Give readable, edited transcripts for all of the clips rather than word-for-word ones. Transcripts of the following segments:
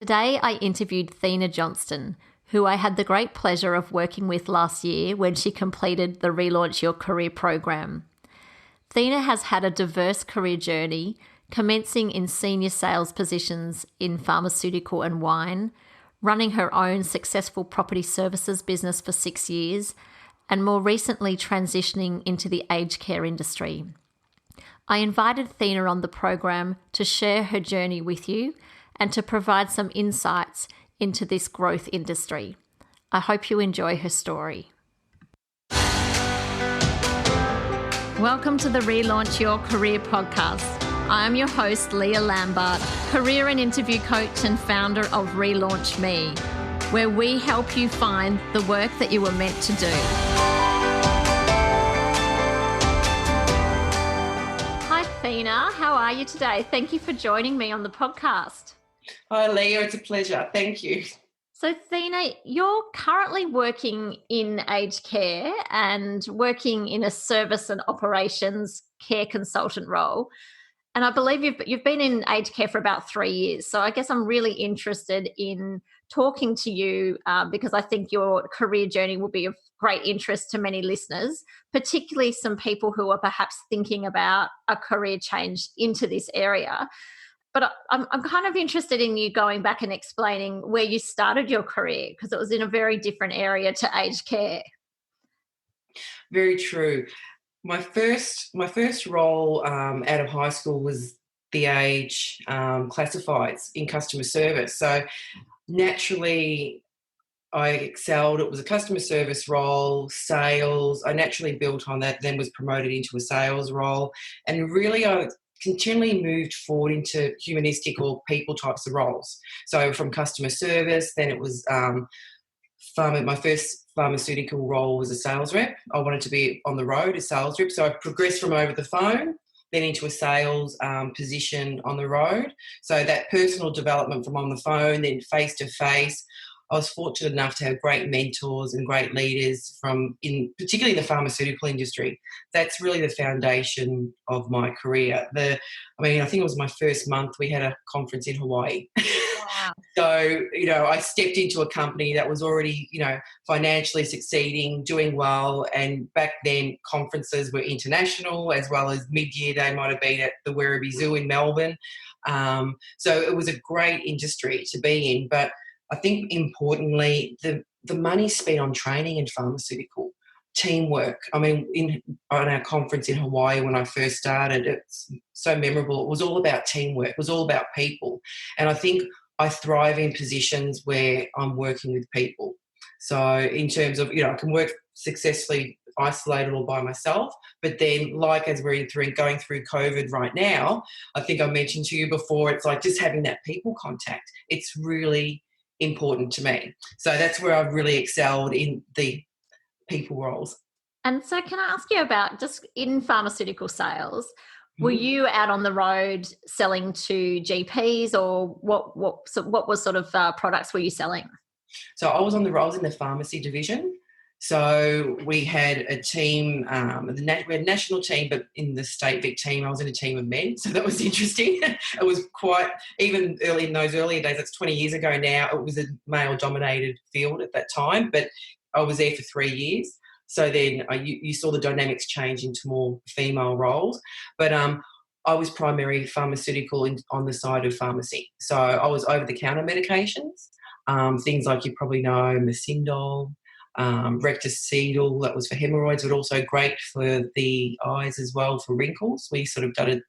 Today I interviewed Thena Johnstone, who I had the great pleasure of working with last year when she completed the Relaunch Your Career program. Thena has had a diverse career journey, commencing in senior sales positions in pharmaceutical and wine, running her own successful property services business for 6 years, and more recently transitioning into the aged care industry. I invited Thena on the program to share her journey with you and to provide some insights into this growth industry. I hope you enjoy her story. Welcome to the Relaunch Your Career podcast. I am your host, Leah Lambert, career and interview coach and founder of Relaunch Me, where we help you find the work that you were meant to do. Hi, Thena. How are you today? Thank you for joining me on the podcast. Hi, Leah. It's a pleasure. Thank you. So, Thena, you're currently working in aged care and working in a service and operations care consultant role. And I believe you've been in aged care for about 3 years. So I guess I'm really interested in talking to you because I think your career journey will be of great interest to many listeners, particularly some people who are perhaps thinking about a career change into this area. But I'm kind of interested in you going back and explaining where you started your career, because it was in a very different area to aged care. Very true. My first role out of high school was the age classifieds in customer service. So naturally, I excelled. It was a customer service role, sales. I naturally built on that, then was promoted into a sales role. And really, I continually moved forward into humanistic or people types of roles. So from customer service, then it was my first pharmaceutical role was a sales rep. I wanted to be on the road as sales rep. So I progressed from over the phone, then into a sales position on the road. So that personal development from on the phone, then face-to-face. I was fortunate enough to have great mentors and great leaders particularly in the pharmaceutical industry. That's really the foundation of my career. I think it was my first month we had a conference in Hawaii. Wow. So, I stepped into a company that was already, financially succeeding, doing well. And back then conferences were international, as well as mid-year they might have been at the Werribee Zoo in Melbourne. So it was a great industry to be in. But I think importantly, the money spent on training in pharmaceutical, teamwork. On our conference in Hawaii when I first started, it's so memorable. It was all about teamwork. It was all about people. And I think I thrive in positions where I'm working with people. So in terms of, I can work successfully isolated or by myself, but then as we're going through COVID right now, I think I mentioned to you before, it's like just having that people contact. It's really important to me. So that's where I've really excelled in the people roles. And so can I ask you about, just in pharmaceutical sales, were you out on the road selling to GPs, or what was sort of products were you selling? So I was in the pharmacy division. So we had a team, we had a national team, but in the state Vic team, I was in a team of men. So that was interesting. It was quite, even in those earlier days, that's 20 years ago now, it was a male-dominated field at that time, but I was there for 3 years. So then you saw the dynamics change into more female roles. But I was primary pharmaceutical on the side of pharmacy. So I was over-the-counter medications, things like you probably know, Mesindol, Recticidal, that was for hemorrhoids, but also great for the eyes as well, for wrinkles. We sort of done a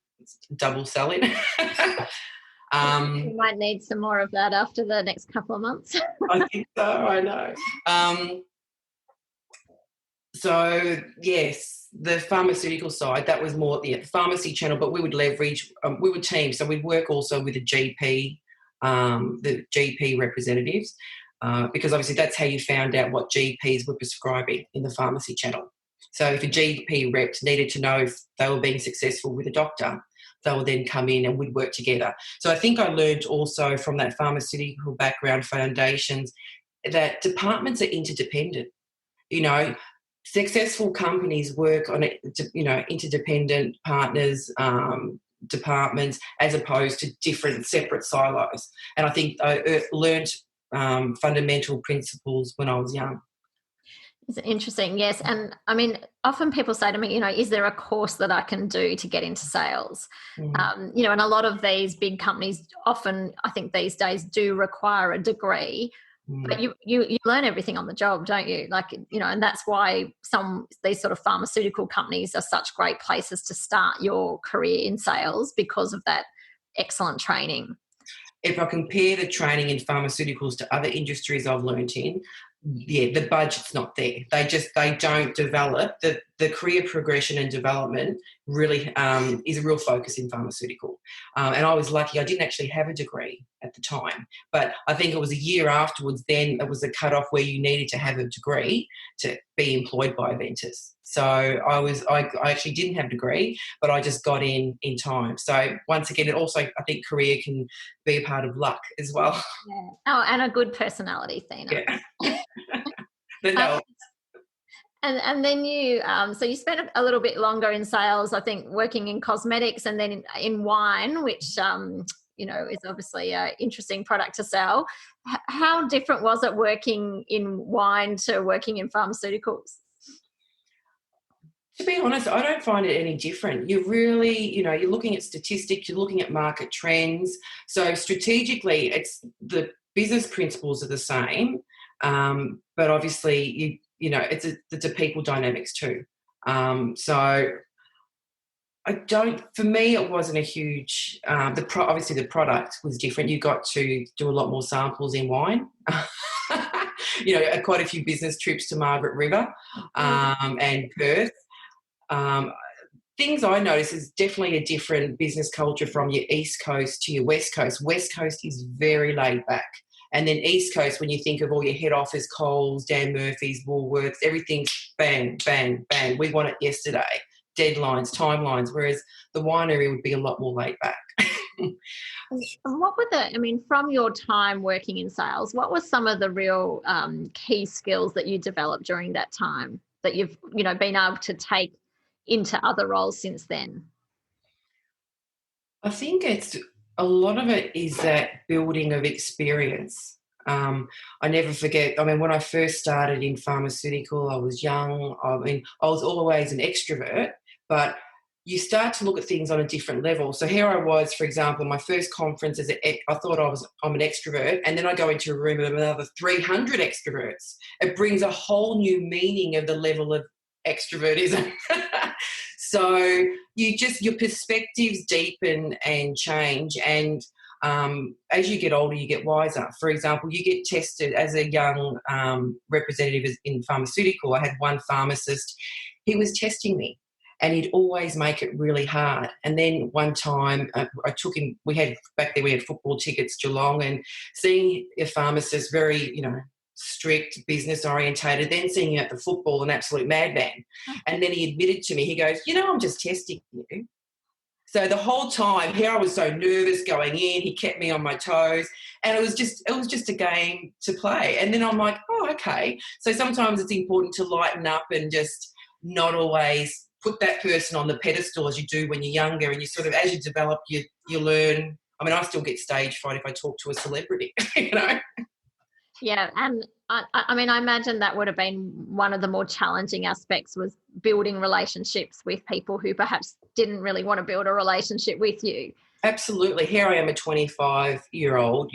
double selling. You might need some more of that after the next couple of months. I think so, I know. So, yes, the pharmaceutical side, that was more the pharmacy channel, but we would leverage, we would team. So we'd work also with the GP representatives. Because obviously that's how you found out what GPs were prescribing in the pharmacy channel. So if a GP rep needed to know if they were being successful with a doctor, they would then come in and we'd work together. So I think I learned also from that pharmaceutical background foundations that departments are interdependent. Successful companies work on, interdependent partners, departments as opposed to different separate silos. And I think I learned fundamental principles when I was young. It's interesting, yes. And I mean, often people say to me, is there a course that I can do to get into sales? And a lot of these big companies often, I think these days, do require a degree, but you learn everything on the job, don't you? And that's why these sort of pharmaceutical companies are such great places to start your career in sales because of that excellent training. If I compare the training in pharmaceuticals to other industries I've learned in, the budget's not there. They don't develop. The career progression and development really is a real focus in pharmaceutical. And I was lucky I didn't actually have a degree at the time, but I think it was a year afterwards then it was a cut-off where you needed to have a degree to be employed by Aventus. So I actually didn't have a degree, but I just got in time. So once again, it also, I think career can be a part of luck as well. Yeah. Oh, and a good personality, Thena. Yeah. But no. And then you spent a little bit longer in sales, I think, working in cosmetics and then in wine, which is obviously an interesting product to sell. How different was it working in wine to working in pharmaceuticals? To be honest, I don't find it any different. You're really, you're looking at statistics, you're looking at market trends. So strategically, it's the business principles are the same, but obviously, it's a people dynamics too. So for me, it wasn't a huge, obviously the product was different. You got to do a lot more samples in wine. Quite a few business trips to Margaret River and Perth. Things I notice is definitely a different business culture from your East Coast to your West Coast. West Coast is very laid back. And then East Coast, when you think of all your head office, Coles, Dan Murphy's, Woolworths, everything's bang, bang, bang. We want it yesterday. Deadlines, timelines, whereas the winery would be a lot more laid back. What were from your time working in sales, what were some of the real key skills that you developed during that time that you've, been able to take into other roles since then? I think a lot of it is that building of experience. I never forget, when I first started in pharmaceutical, I was young. I was always an extrovert, but you start to look at things on a different level. So here I was, for example, my first conference, I thought I'm an extrovert, and then I go into a room of another 300 extroverts. It brings a whole new meaning of the level of extrovertism. So your perspectives deepen and change, and as you get older, you get wiser. For example, you get tested as a young representative in pharmaceutical. I had one pharmacist, he was testing me, and he'd always make it really hard. And then one time I took him, back there we had football tickets, Geelong, and seeing a pharmacist very, strict, business orientated, then seeing him at the football, an absolute madman. And then he admitted to me, he goes, I'm just testing you. So the whole time here I was so nervous going in, he kept me on my toes, and it was just a game to play. And then I'm like, oh, okay. So sometimes it's important to lighten up and just not always put that person on the pedestal as you do when you're younger, and you sort of, as you develop, you learn. I still get stage fright if I talk to a celebrity, Yeah, and I imagine that would have been one of the more challenging aspects, was building relationships with people who perhaps didn't really want to build a relationship with you. Absolutely. Here I am, a 25-year-old,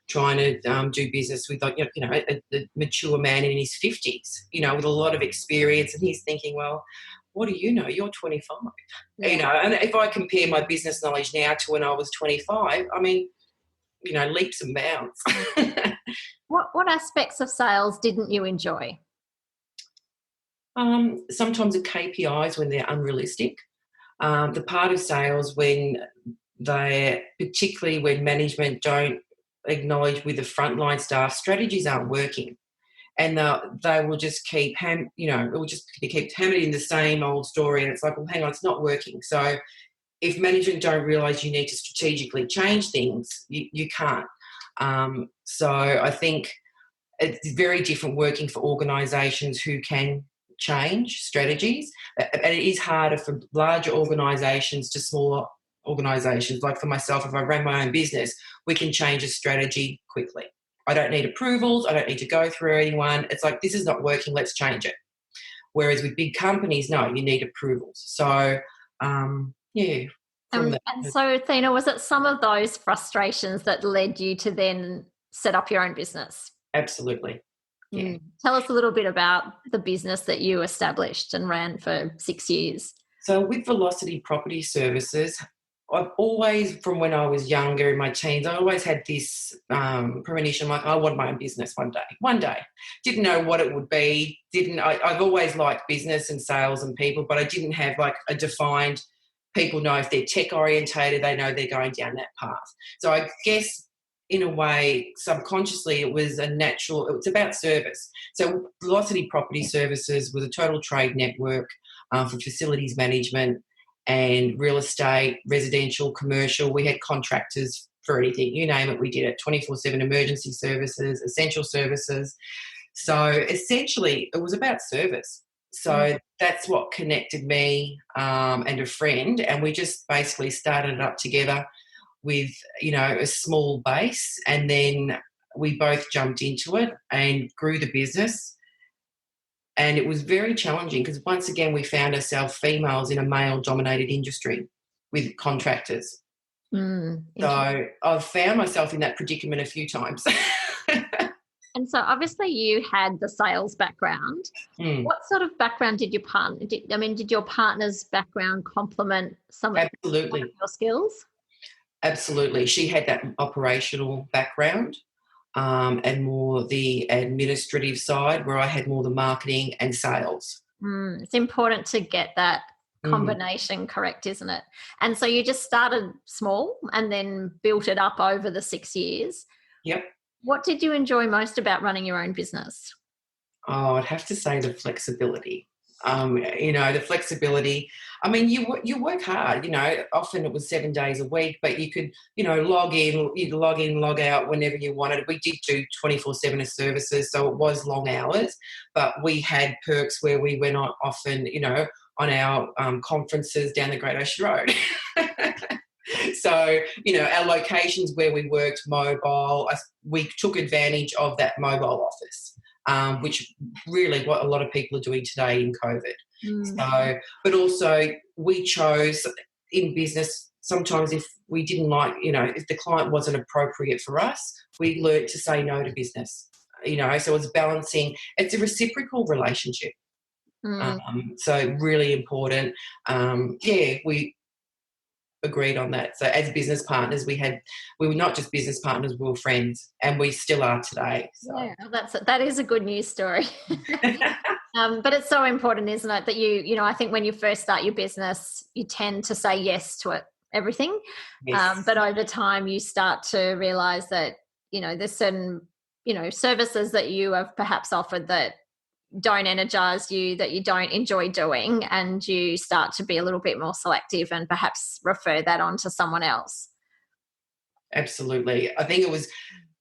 trying to do business with, a mature man in his 50s, with a lot of experience, and he's thinking, well, what do you know? You're 25. Yeah. And if I compare my business knowledge now to when I was 25, leaps and bounds. What aspects of sales didn't you enjoy? Sometimes the KPIs when they're unrealistic. The part of sales particularly when management don't acknowledge with the frontline staff, strategies aren't working. And they will just keep hammering in the same old story, and it's like, well, hang on, it's not working. So if management don't realise you need to strategically change things, you can't. So I think it's very different working for organisations who can change strategies, and it is harder for larger organisations to smaller organisations. Like for myself, if I ran my own business, we can change a strategy quickly. I don't need approvals. I don't need to go through anyone. It's like, this is not working, let's change it. Whereas with big companies, no, you need approvals. So, yeah. From that. And so, Thena, was it some of those frustrations that led you to then set up your own business? Absolutely. Yeah. Tell us a little bit about the business that you established and ran for 6 years. So with Velocity Property Services, I've always, from when I was younger in my teens, I always had this premonition, like, I want my own business one day. One day. Didn't know what it would be. I've always liked business and sales and people, but I didn't have like a defined, people know if they're tech orientated, they know they're going down that path. So I guess in a way, subconsciously, it was about service. So Velocity Property Services was a total trade network for facilities management and real estate, residential, commercial. We had contractors for anything, you name it, we did it. 24/7 emergency services, essential services. So essentially, it was about service. So that's what connected me and a friend, and we just basically started it up together with, a small base, and then we both jumped into it and grew the business. And it was very challenging because once again we found ourselves females in a male-dominated industry with contractors. So I've found myself in that predicament a few times. And so obviously you had the sales background. What sort of background did your partner, did your partner's background complement some of your skills? Absolutely. She had that operational background and more the administrative side, where I had more the marketing and sales. It's important to get that combination correct, isn't it? And so you just started small and then built it up over the 6 years. Yep. What did you enjoy most about running your own business? Oh, I'd have to say the flexibility. The flexibility. I mean, you work hard. Often it was 7 days a week, but you could, log in, log out whenever you wanted. We did do 24/7 services, so it was long hours, but we had perks where we went on often, on our conferences down the Great Ocean Road. So, our locations where we worked mobile, we took advantage of that mobile office, which really what a lot of people are doing today in COVID. So, but also we chose in business, sometimes if we didn't like, if the client wasn't appropriate for us, we learned to say no to business, so it's balancing. It's a reciprocal relationship. So really important. We agreed on that. So as business partners, we were not just business partners, we were friends, and we still are today. So. Yeah, that is a good news story. But it's so important, isn't it, that I think when you first start your business, you tend to say yes to everything. Yes. But over time you start to realise that, there's certain, services that you have perhaps offered that don't energize you, that you don't enjoy doing, and you start to be a little bit more selective and perhaps refer that on to someone else. Absolutely. I think it was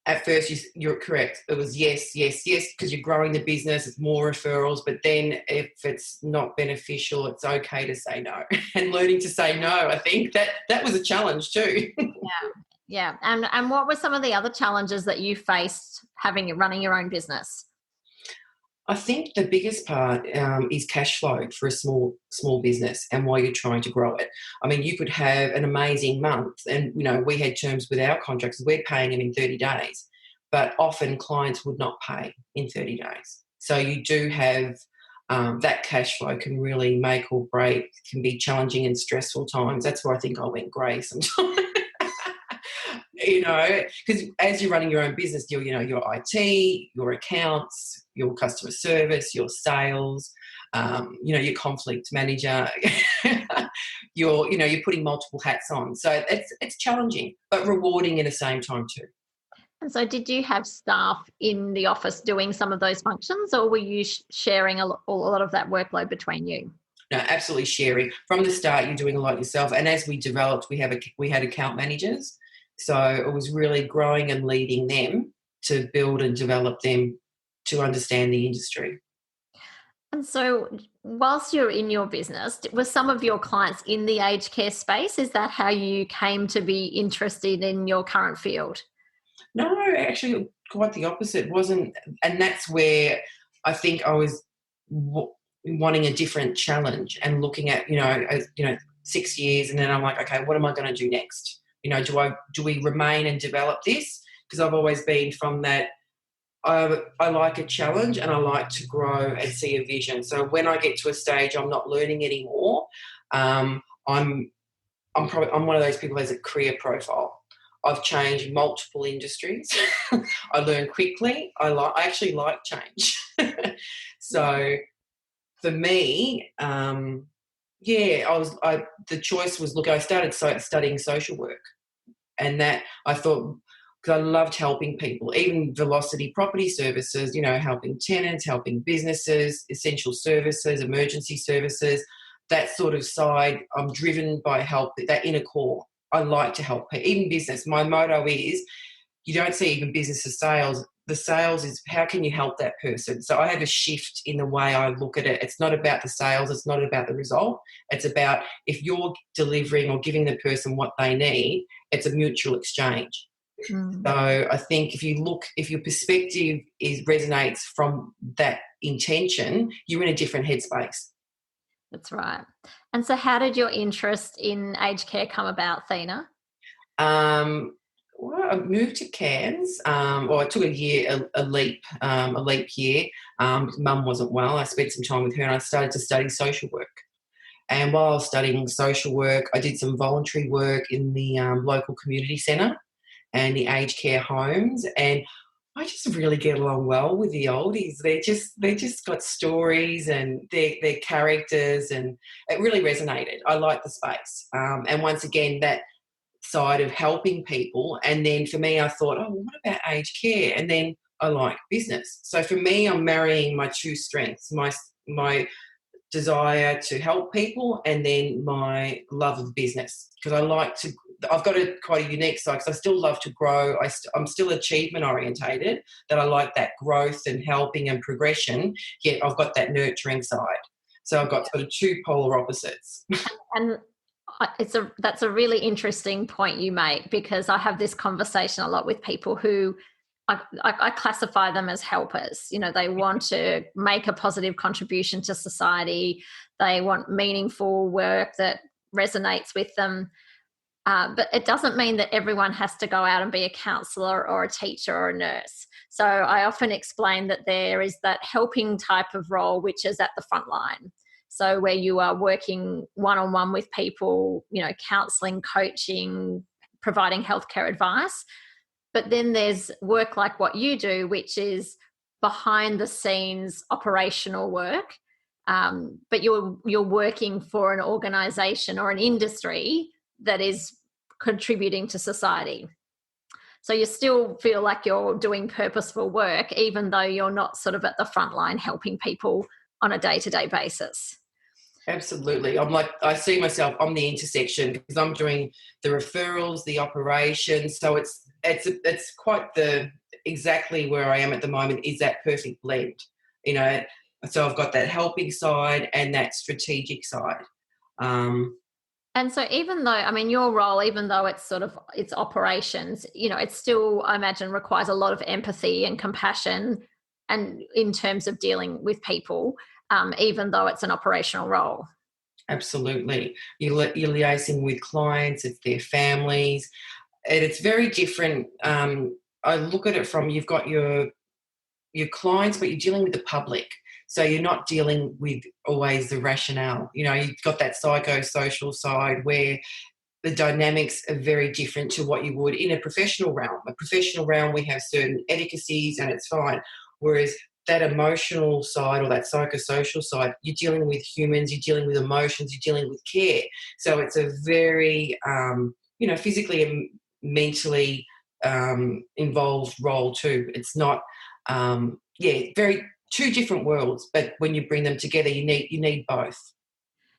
at first, you're correct. It was yes, because you're growing the business, it's more referrals, but then if it's not beneficial, it's okay to say no. And learning to say no, I think that was a challenge too. Yeah. And what were some of the other challenges that you faced running your own business? I think the biggest part is cash flow for a small business, and while you're trying to grow it. I mean, you could have an amazing month, and we had terms with our contracts. We're paying them in 30 days, but often clients would not pay in 30 days. So you do have that cash flow can really make or break. Can be challenging and stressful times. That's where I think I went grey sometimes. Because as you're running your own business, your IT, your accounts, your customer service, your sales, your conflict manager, you're putting multiple hats on. So it's challenging, but rewarding at the same time too. And so did you have staff in the office doing some of those functions, or were you sharing a lot of that workload between you? No, absolutely sharing. From the start, you're doing a lot yourself. And as we developed, we had account managers. So it was really growing and leading them to build and develop them to understand the industry. And so whilst you're in your business, were some of your clients in the aged care space? Is that how you came to be interested in your current field? No, actually, quite the opposite. Wasn't, and that's where I think I was wanting a different challenge and looking at, 6 years, and then I'm like, okay, what am I going to do next? Do we remain and develop this? Because I've always been from that. I like a challenge and I like to grow and see a vision. So when I get to a stage I'm not learning anymore, um, I'm I'm one of those people who has a career profile. I've changed multiple industries. I learn quickly. I actually like change. So for me, the choice was, look, I started studying social work, and that I thought, because I loved helping people, even Velocity Property Services, helping tenants, helping businesses, essential services, emergency services, that sort of side. I'm driven by help, that inner core. I like to help people, even business. My motto is, you don't see even business as sales. The sales is, how can you help that person? So I have a shift in the way I look at it. It's not about the sales. It's not about the result. It's about, if you're delivering or giving the person what they need, it's a mutual exchange. Mm. So I think if your perspective resonates from that intention, you're in a different headspace. That's right. And so how did your interest in aged care come about, Thena? Well, I moved to Cairns. I took a year, a leap year. Mum wasn't well. I spent some time with her, and I started to study social work. And while I was studying social work, I did some voluntary work in the local community centre and the aged care homes. And I just really get along well with the oldies. They just got stories and their characters, and it really resonated. I like the space. And once again, that side of helping people. And then for me, I thought, oh, well, what about aged care? And then I like business. So for me, I'm marrying my two strengths, my desire to help people, and then my love of business, because I've got quite a unique side, because I still love to grow. I'm still achievement orientated, that I like that growth and helping and progression, yet I've got that nurturing side. So I've got sort of two polar opposites. And that's a really interesting point you make, because I have this conversation a lot with people who I classify them as helpers. They want to make a positive contribution to society. They want meaningful work that resonates with them. But it doesn't mean that everyone has to go out and be a counsellor or a teacher or a nurse. So I often explain that there is that helping type of role, which is at the front line. So where you are working one-on-one with people, counselling, coaching, providing healthcare advice. But then there's work like what you do, which is behind the scenes operational work. But you're working for an organisation or an industry that is contributing to society. So you still feel like you're doing purposeful work, even though you're not sort of at the front line helping people on a day-to-day basis. Absolutely. I see myself on the intersection, because I'm doing the referrals, the operations. So it's quite exactly where I am at the moment, is that perfect blend, So I've got that helping side and that strategic side. And so even though, your role, even though it's operations, it still, I imagine, requires a lot of empathy and compassion, and in terms of dealing with people, even though it's an operational role. Absolutely. You're liaising with clients, it's their families, and it's very different. I look at it from, you've got your clients, but you're dealing with the public. So you're not dealing with always the rationale. You've got that psychosocial side, where the dynamics are very different to what you would in a professional realm. A professional realm, we have certain etiquettes and it's fine. Whereas that emotional side, or that psychosocial side, you're dealing with humans, you're dealing with emotions, you're dealing with care. So it's a very, physically and mentally involved role too. It's not, very two different worlds, but when you bring them together, you need both.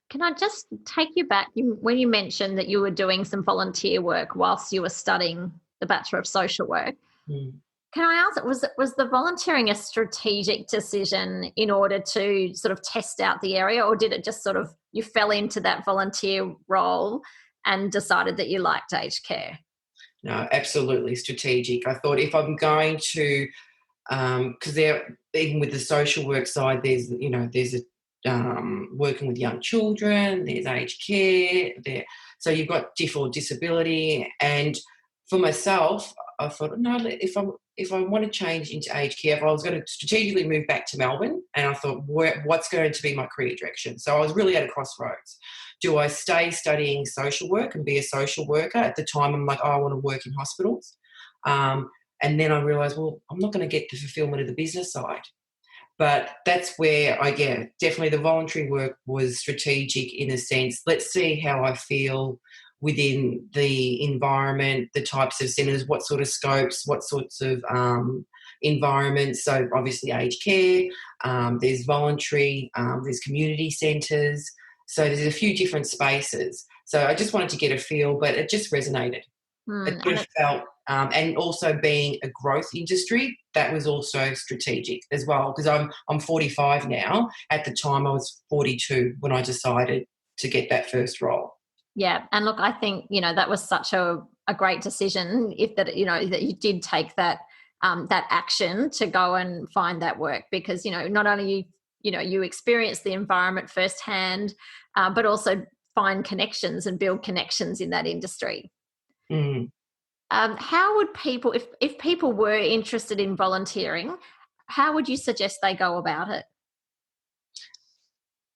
Can I just take you back, when you mentioned that you were doing some volunteer work whilst you were studying the Bachelor of Social Work? Mm. Can I ask, was the volunteering a strategic decision in order to sort of test out the area, or did it just sort of, you fell into that volunteer role and decided that you liked aged care? No, absolutely strategic. I thought if I'm going to, because there, even with the social work side, there's a working with young children, there's aged care, so you've got disability, and for myself, I thought, no, if I want to change into aged care, if I was going to strategically move back to Melbourne, and I thought, what's going to be my career direction? So I was really at a crossroads. Do I stay studying social work and be a social worker? At the time, I'm like, oh, I want to work in hospitals. And then I realised, well, I'm not going to get the fulfilment of the business side. But that's where definitely the voluntary work was strategic in a sense. Let's see how I feel within the environment, the types of centres, what sort of scopes, what sorts of environments. So obviously aged care, there's voluntary, there's community centres. So there's a few different spaces. So I just wanted to get a feel, but it just resonated. It sort of felt, and also being a growth industry, that was also strategic as well, because I'm 45 now. At the time, I was 42 when I decided to get that first role. Yeah, and look, I think, that was such a great decision, that you did take that that action to go and find that work, because not only you experience the environment firsthand, but also find connections and build connections in that industry. Mm. How would people, if people were interested in volunteering, how would you suggest they go about it?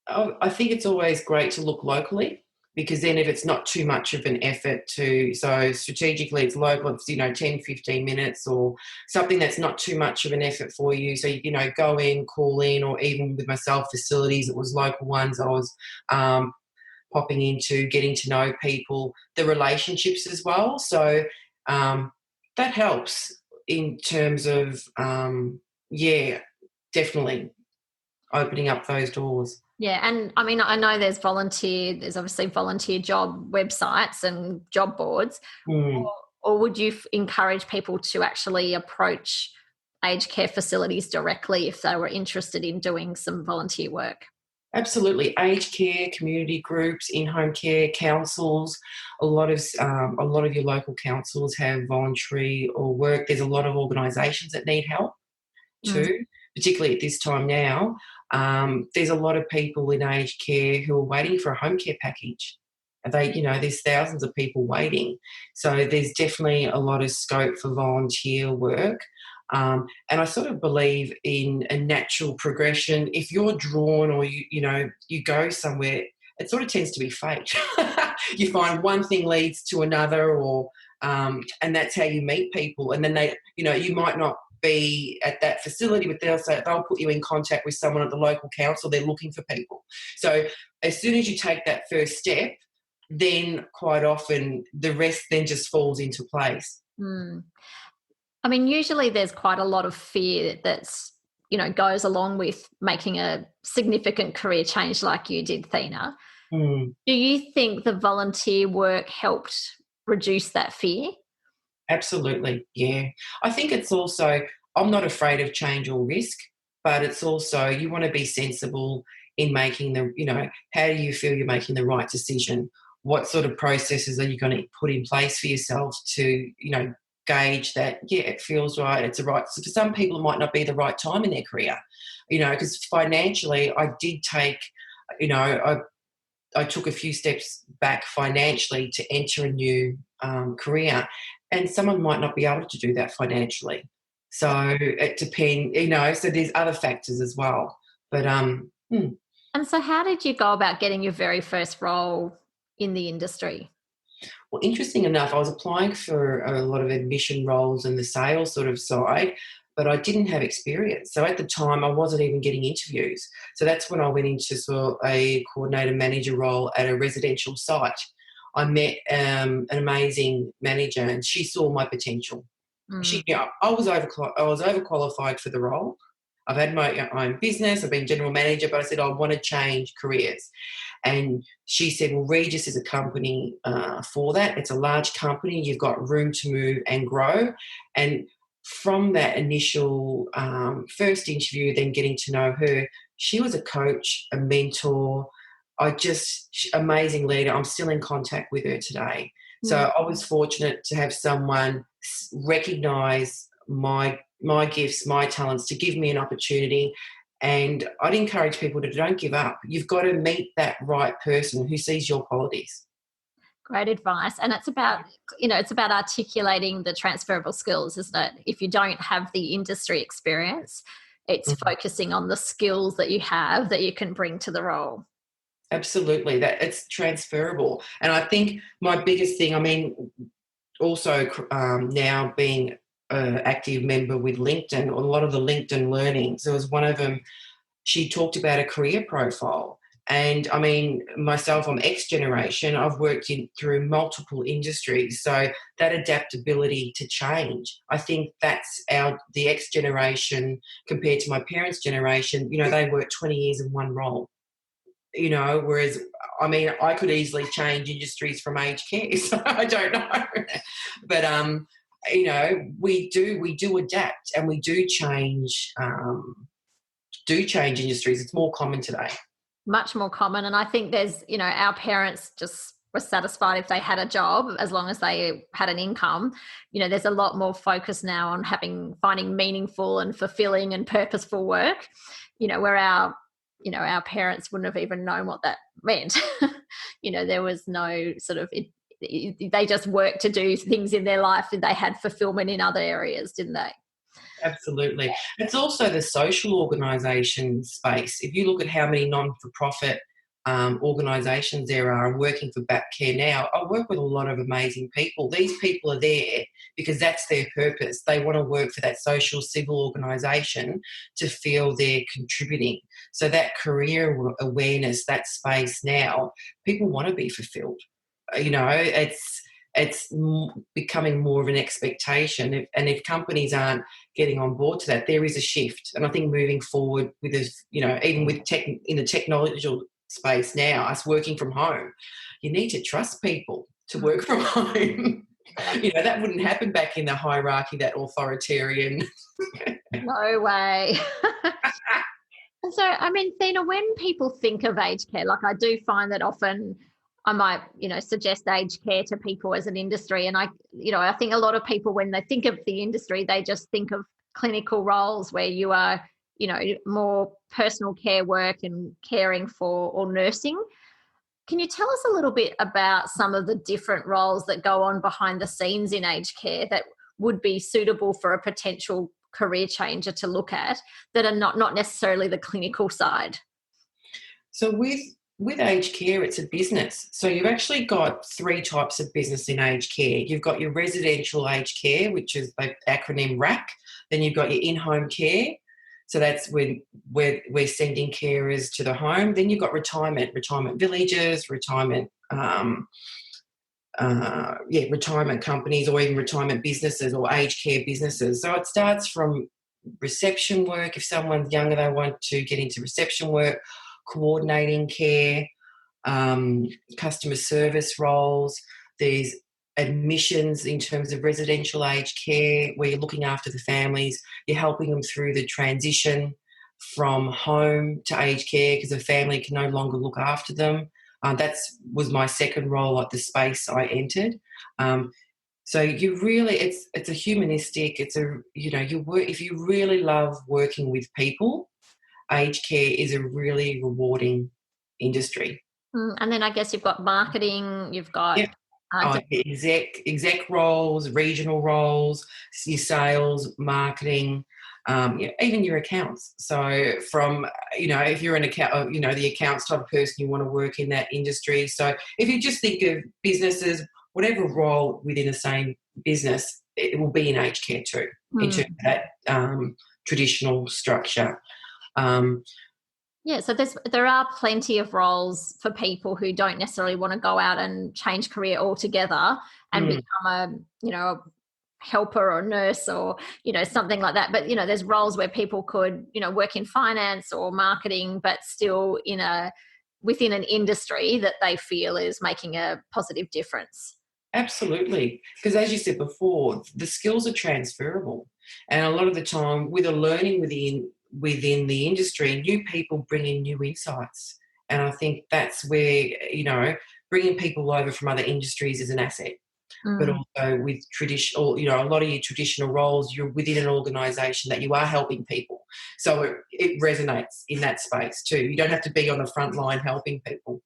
I think it's always great to look locally, because then if it's not too much of an effort so strategically it's local, it's 10, 15 minutes or something that's not too much of an effort for you. So go in, call in, or even with myself, facilities, it was local ones. I was popping into, getting to know people, the relationships as well. So that helps in terms of definitely opening up those doors. Yeah, and I mean, I know there's obviously volunteer job websites and job boards, Mm. or would you encourage people to actually approach aged care facilities directly if they were interested in doing some volunteer work? Absolutely, aged care, community groups, in-home care, councils. A lot of your local councils have voluntary or work. There's a lot of organisations that need help Mm. too, particularly at this time now. There's a lot of people in aged care who are waiting for a home care package. There's thousands of people waiting. So there's definitely a lot of scope for volunteer work. And I sort of believe in a natural progression. If you're drawn, or you go somewhere, it sort of tends to be fate. You find one thing leads to another, and that's how you meet people. And then you might not be at that facility, but they'll put you in contact with someone at the local council. They're looking for people. So as soon as you take that first step, then quite often the rest then just falls into place. Mm. I mean, usually there's quite a lot of fear that's, goes along with making a significant career change like you did, Thena. Mm. Do you think the volunteer work helped reduce that fear? Absolutely, yeah. I think it's also, I'm not afraid of change or risk, but it's also you want to be sensible in making how do you feel you're making the right decision? What sort of processes are you going to put in place for yourself to, gauge that, yeah, it feels right, it's the right. So for some people, it might not be the right time in their career, because financially, I did take, I took a few steps back financially to enter a new career, and someone might not be able to do that financially. So it depends, so there's other factors as well. But And so how did you go about getting your very first role in the industry? Well, interesting enough, I was applying for a lot of admission roles in the sales sort of side, but I didn't have experience. So at the time, I wasn't even getting interviews. So that's when I went into sort of a coordinator manager role at a residential site. I met an amazing manager, and she saw my potential. Mm. I was overqualified for the role. I've had my own business. I've been general manager, but I said I want to change careers. And she said, well, Regis is a company for that. It's a large company. You've got room to move and grow. And from that initial first interview, then getting to know her, she was a coach, a mentor. Amazing leader. I'm still in contact with her today. So I was fortunate to have someone recognise my gifts, my talents, to give me an opportunity. And I'd encourage people to don't give up. You've got to meet that right person who sees your qualities. Great advice. And it's about, it's about articulating the transferable skills, isn't it? If you don't have the industry experience, it's focusing on the skills that you have that you can bring to the role. Absolutely, that it's transferable. And I think my biggest thing, I mean, also now being an active member with LinkedIn, a lot of the LinkedIn learnings, there was one of them, she talked about a career profile. And I mean, myself, I'm X generation. I've worked through multiple industries. So that adaptability to change, I think that's the X generation compared to my parents' generation. They worked 20 years in one role. Whereas, I mean, I could easily change industries from aged care, so I don't know. But, we do adapt, and we do change industries. It's more common today. Much more common. And I think there's, our parents just were satisfied if they had a job as long as they had an income. There's a lot more focus now on finding meaningful and fulfilling and purposeful work, where our parents wouldn't have even known what that meant. There was no sort of, they just worked to do things in their life, and they had fulfillment in other areas, didn't they? Absolutely. It's also the social organisation space. If you look at how many non-for-profit organisations there are, working for Back Care now, I work with a lot of amazing people. These people are there because that's their purpose. They want to work for that social civil organisation to feel they're contributing. So that career awareness, that space now, people want to be fulfilled. It's becoming more of an expectation. And if companies aren't getting on board to that, there is a shift. And I think moving forward with this, even with in the technological space now, us working from home, you need to trust people to work from home. That wouldn't happen back in the hierarchy, that authoritarian. No way. So, I mean, Thena, when people think of aged care, like I do find that often I might, suggest aged care to people as an industry. And I think a lot of people, when they think of the industry, they just think of clinical roles where you are, more personal care work and caring for, or nursing. Can you tell us a little bit about some of the different roles that go on behind the scenes in aged care that would be suitable for a potential career changer to look at, that are not necessarily the clinical side? So with aged care, it's a business. So you've actually got three types of business in aged care. You've got your residential aged care, which is the acronym RAC. Then you've got your in-home care. So that's when we're sending carers to the home. Then you've got retirement villages, retirement companies, or even retirement businesses or aged care businesses. So it starts from reception work. If someone's younger, they want to get into reception work, coordinating care, customer service roles. There's admissions in terms of residential aged care, where you're looking after the families, you're helping them through the transition from home to aged care because the family can no longer look after them. That was my second role at the space I entered. So you really, it's a humanistic. It's a if you really love working with people, aged care is a really rewarding industry. And then I guess you've got marketing, you've got exec roles, regional roles, your sales, marketing, even your accounts. So from, if you're an account, the accounts type of person, you want to work in that industry. So if you just think of businesses, whatever role within the same business, it will be in aged care too, in terms of that traditional structure. So there are plenty of roles for people who don't necessarily want to go out and change career altogether and become a helper or nurse or something like that. But there's roles where people could work in finance or marketing, but still within an industry that they feel is making a positive difference. Absolutely, because as you said before, the skills are transferable. And a lot of the time, with the learning within the industry, new people bring in new insights. And I think that's where, bringing people over from other industries is an asset. But Mm. also with traditional, a lot of your traditional roles, you're within an organisation that you are helping people. So it resonates in that space too. You don't have to be on the front line helping people.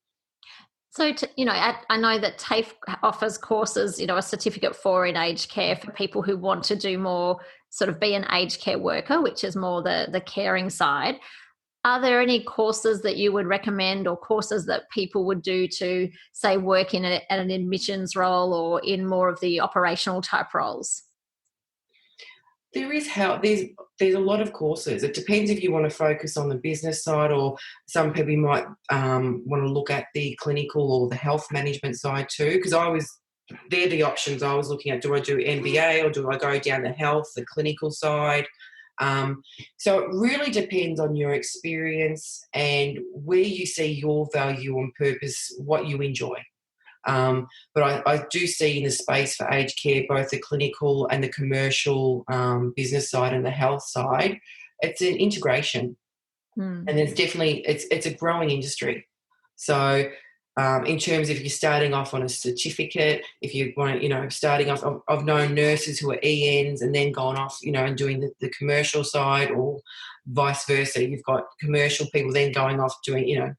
So, I know that TAFE offers courses, a certificate for in aged care for people who want to do more, sort of be an aged care worker, which is more the caring side. Are there any courses that you would recommend, or courses that people would do to, say, work at an admissions role or in more of the operational type roles? There is how there's a lot of courses. It depends if you want to focus on the business side, or some people might want to look at the clinical or the health management side too. Because they're the options I was looking at. Do I do MBA or do I go down the health, the clinical side? So it really depends on your experience and where you see your value and purpose, what you enjoy. But I do see in the space for aged care, both the clinical and the commercial business side and the health side, it's an integration. Hmm. And there's definitely, it's a growing industry. So in terms of if you're starting off on a certificate, if you want, starting off, I've known nurses who are ENs and then gone off, and doing the commercial side, or vice versa. You've got commercial people then going off doing,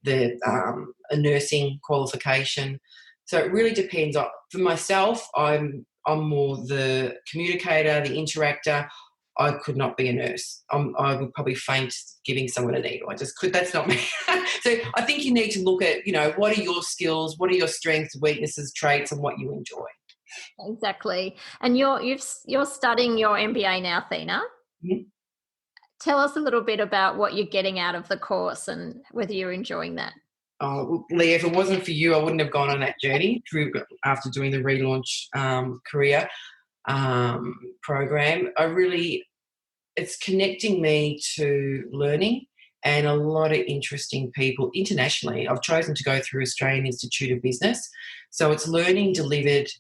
a nursing qualification. So it really depends. For myself, I'm more the communicator, the interactor. I could not be a nurse. I would probably faint giving someone a needle. I just could. That's not me. So I think you need to look at, what are your skills, what are your strengths, weaknesses, traits, and what you enjoy. Exactly. And you're studying your MBA now, Thena. Mhm. Tell us a little bit about what you're getting out of the course and whether you're enjoying that. Oh, Leah, if it wasn't for you, I wouldn't have gone on that journey through after doing the relaunch career program. It's connecting me to learning and a lot of interesting people internationally. I've chosen to go through Australian Institute of Business. So it's learning delivered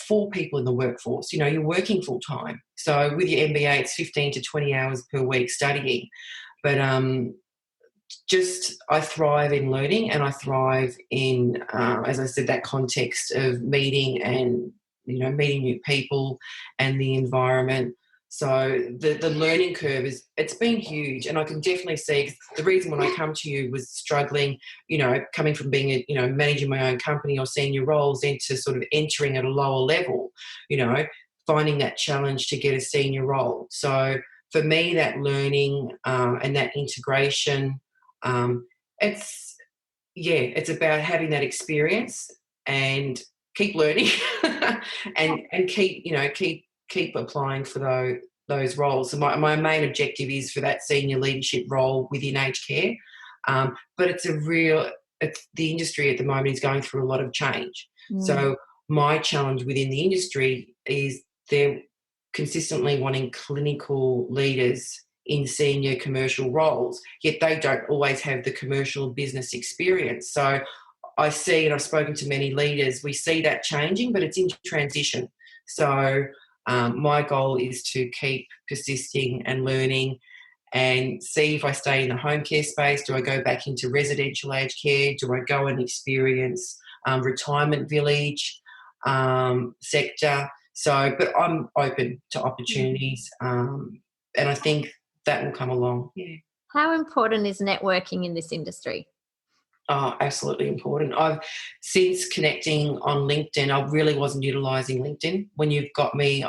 for people in the workforce. You're working full time. So with your MBA, it's 15 to 20 hours per week studying. But I thrive in learning, and I thrive in, as I said, that context of meeting and, meeting new people and the environment. So the learning curve it's been huge, and I can definitely see the reason when I come to you was struggling, coming from being managing my own company or senior roles into sort of entering at a lower level, finding that challenge to get a senior role. So for me, that learning and that integration, it's it's about having that experience and keep learning and keep applying for those roles. So my main objective is for that senior leadership role within aged care. But the industry at the moment is going through a lot of change. Mm. So my challenge within the industry is they're consistently wanting clinical leaders in senior commercial roles, yet they don't always have the commercial business experience. So I see, and I've spoken to many leaders, we see that changing, but it's in transition. So my goal is to keep persisting and learning and see if I stay in the home care space. Do I go back into residential aged care? Do I go and experience retirement village sector? So, but I'm open to opportunities, and I think that will come along. Yeah. How important is networking in this industry? Oh, absolutely important. Since connecting on LinkedIn, I really wasn't utilising LinkedIn. When you've got me,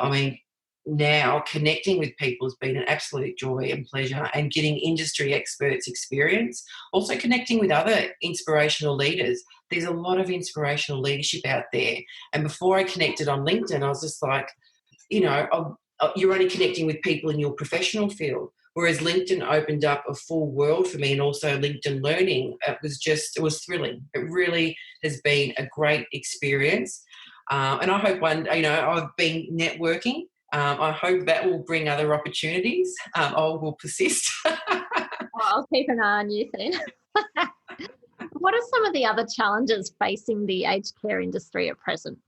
now connecting with people has been an absolute joy and pleasure, and getting industry experts experience. Also connecting with other inspirational leaders. There's a lot of inspirational leadership out there. And before I connected on LinkedIn, I was just like, you're only connecting with people in your professional field. Whereas LinkedIn opened up a full world for me, and also LinkedIn Learning. It was thrilling. It really has been a great experience. And I hope I've been networking. I hope that will bring other opportunities. I will persist. I'll keep an eye on you then. What are some of the other challenges facing the aged care industry at present?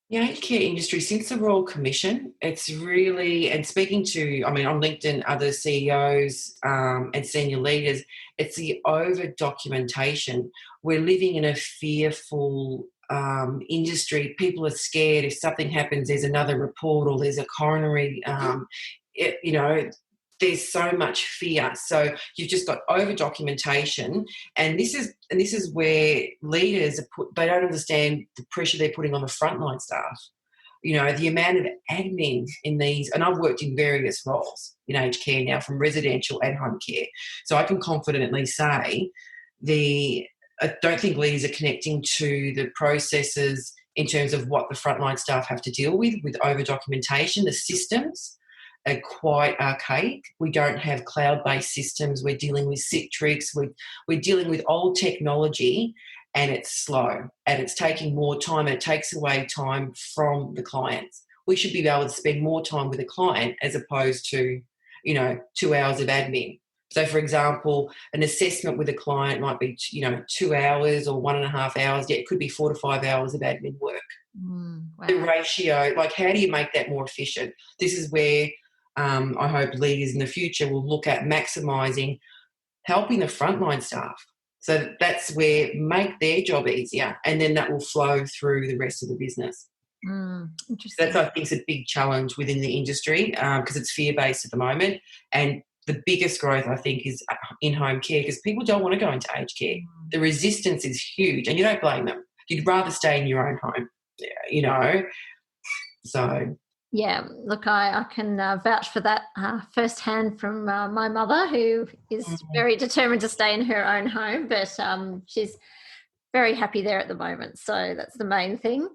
The aged care industry, since the Royal Commission, it's really, and speaking to, I mean, on LinkedIn, other CEOs and senior leaders, it's the over documentation. We're living in a fearful industry. People are scared if something happens, there's another report or there's a coronary, you know, there's so much fear. So you've just got over documentation, and this is where leaders are they don't understand the pressure they're putting on the frontline staff. You know, the amount of admin in these, and I've worked in various roles in aged care now, from residential and home care. So I can confidently say I don't think leaders are connecting to the processes in terms of what the frontline staff have to deal with over documentation. The systems are quite archaic. We don't have cloud-based systems. We're dealing with Citrix. We're dealing with old technology, and it's slow, and it's taking more time, and it takes away time from the clients. We should be able to spend more time with the client as opposed to, 2 hours of admin. So, for example, an assessment with a client might be, 2 hours or 1.5 hours. Yeah, it could be 4 to 5 hours of admin work. Wow. The ratio, like, how do you make that more efficient? This is where I hope leaders in the future will look at maximising helping the frontline staff. So that's where make their job easier, and then that will flow through the rest of the business. Interesting. That's, I think, is a big challenge within the industry because it's fear-based at the moment. And the biggest growth, I think, is in home care, because people don't want to go into aged care. The resistance is huge, and you don't blame them. You'd rather stay in your own home, So, Yeah, look, I can vouch for that firsthand from my mother, who is very determined to stay in her own home, but she's very happy there at the moment. So that's the main thing.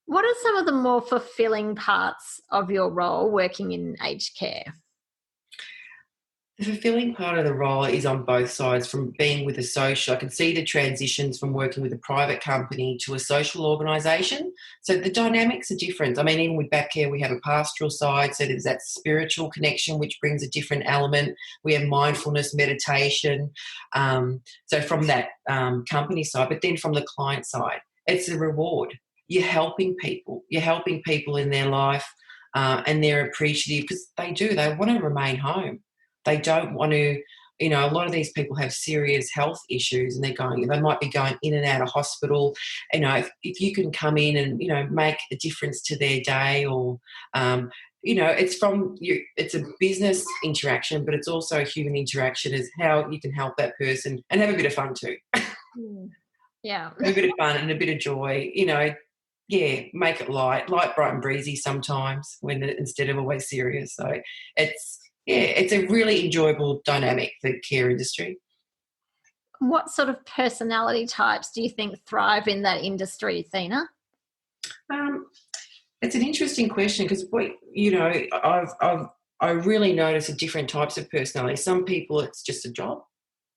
What are some of the more fulfilling parts of your role working in aged care? the fulfilling part of the role is on both sides. From being with a social, I can see the transitions from working with a private company to a social organisation. So the dynamics are different. I mean, even with back care, we have a pastoral side, so there's that spiritual connection, which brings a different element. We have mindfulness, meditation. So from that company side, but then from the client side, it's a reward. You're helping people. You're helping people in their life, and they're appreciative because they want to remain home. They don't want to, a lot of these people have serious health issues, and they might be going in and out of hospital. If you can come in and, make a difference to their day, or, it's from you, it's a business interaction, but it's also a human interaction, is how you can help that person and have a bit of fun too. Yeah. Have a bit of fun and a bit of joy, yeah, make it light, bright and breezy sometimes instead of always serious. So it's a really enjoyable dynamic, the care industry. What sort of personality types do you think thrive in that industry, Thena? It's an interesting question because I really notice the different types of personality. Some people, it's just a job.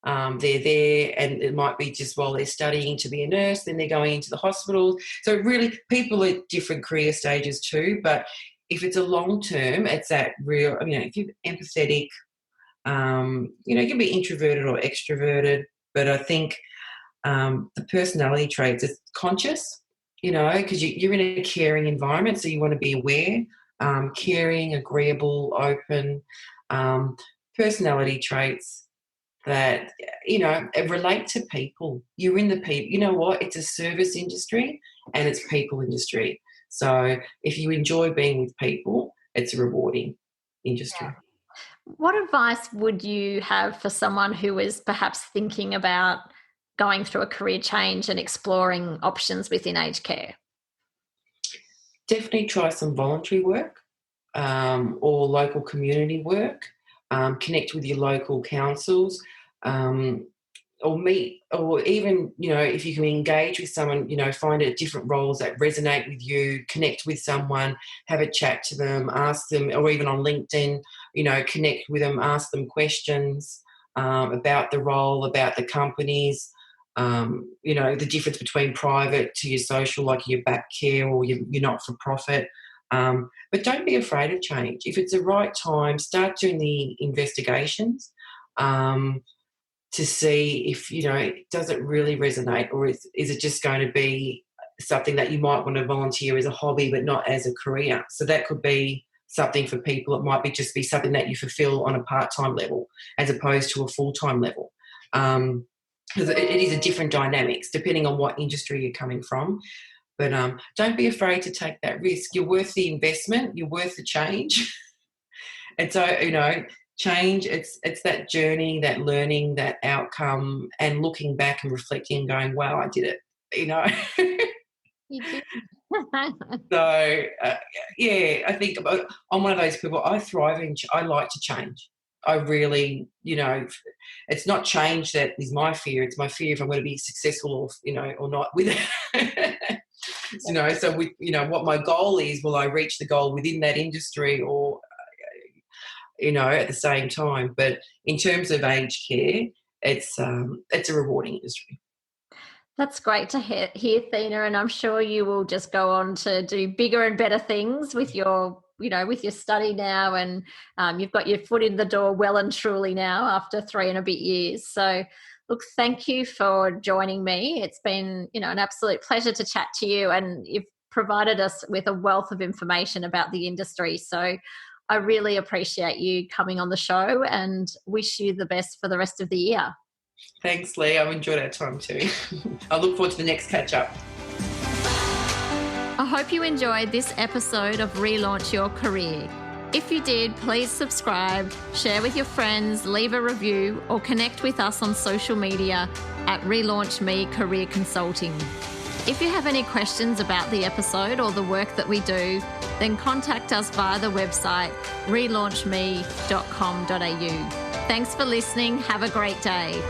They're there, and it might be just while they're studying to be a nurse, then they're going into the hospital. So really, people at different career stages too. But if it's a long term, it's that real. If you're empathetic, you can be introverted or extroverted. But I think the personality traits is conscious. Because you're in a caring environment, so you want to be aware, caring, agreeable, open. Personality traits that relate to people. You're in the people. You know what? It's a service industry, and it's people industry. So if you enjoy being with people, it's a rewarding industry. Yeah. What advice would you have for someone who is perhaps thinking about going through a career change and exploring options within aged care? Definitely try some voluntary work or local community work. Connect with your local councils. Or meet, or even, if you can engage with someone, find out different roles that resonate with you, connect with someone, have a chat to them, ask them, or even on LinkedIn, connect with them, ask them questions about the role, about the companies, the difference between private to your social, like your back care or your not-for-profit. But don't be afraid of change. If it's the right time, start doing the investigations. To see if, does it really resonate, or is it just going to be, something that you might want to volunteer as a hobby but not as a career. So that could be something for people. It might just be something that you fulfill on a part-time level as opposed to a full-time level. Because it is a different dynamics depending on what industry you're coming from. But don't be afraid to take that risk. You're worth the investment. You're worth the change. And so, change, it's that journey, that learning, that outcome, and looking back and reflecting and going, wow, I did it, You did. So, I think I'm one of those people, I thrive in, I like to change. I really, it's not change that is my fear. It's my fear if I'm going to be successful or not with it. So with, what my goal is, will I reach the goal within that industry or, at the same time? But in terms of aged care, it's a rewarding industry. That's great to hear, Thena, and I'm sure you will just go on to do bigger and better things with your, with your study now, and you've got your foot in the door well and truly now after 3 and a bit years. So, look, thank you for joining me. It's been, an absolute pleasure to chat to you, and you've provided us with a wealth of information about the industry. So I really appreciate you coming on the show and wish you the best for the rest of the year. Thanks, Lee. I've enjoyed our time too. I look forward to the next catch-up. I hope you enjoyed this episode of Relaunch Your Career. If you did, please subscribe, share with your friends, leave a review, or connect with us on social media at Relaunch Me Career Consulting. If you have any questions about the episode or the work that we do, then contact us via the website relaunchme.com.au. Thanks for listening. Have a great day.